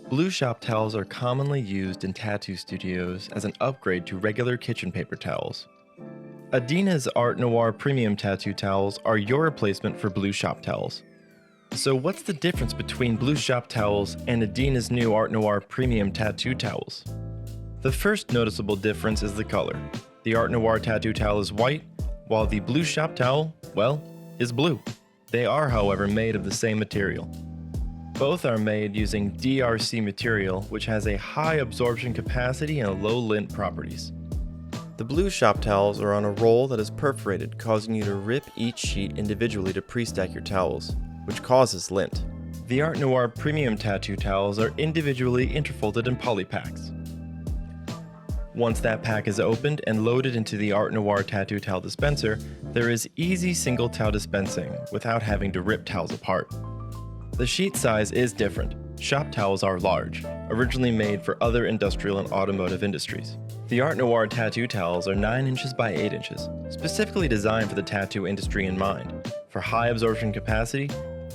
Blue shop towels are commonly used in tattoo studios as an upgrade to regular kitchen paper towels. Adina's Art Noir premium tattoo towels are your replacement for blue shop towels. So what's the difference between blue shop towels and Adina's new Art Noir premium tattoo towels? The first noticeable difference is the color. The Art Noir tattoo towel is white, while the blue shop towel, well, is blue. They are, however, made of the same material. Both are made using DRC material, which has a high absorption capacity and low lint properties. The blue shop towels are on a roll that is perforated, causing you to rip each sheet individually to pre-stack your towels, which causes lint. The Art Noir premium tattoo towels are individually interfolded in polypacks. Once that pack is opened and loaded into the Art Noir tattoo towel dispenser, there is easy single towel dispensing without having to rip towels apart. The sheet size is different. Shop towels are large, originally made for other industrial and automotive industries. The Art Noir tattoo towels are 9 inches by 8 inches, specifically designed for the tattoo industry in mind, for high absorption capacity,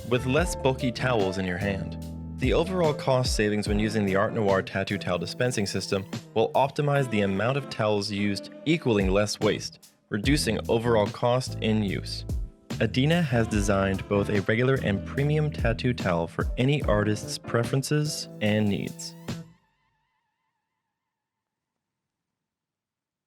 with less bulky towels in your hand. The overall cost savings when using the Art Noir tattoo towel dispensing system will optimize the amount of towels used, equaling less waste, reducing overall cost in use. Adina has designed both a regular and premium tattoo towel for any artist's preferences and needs.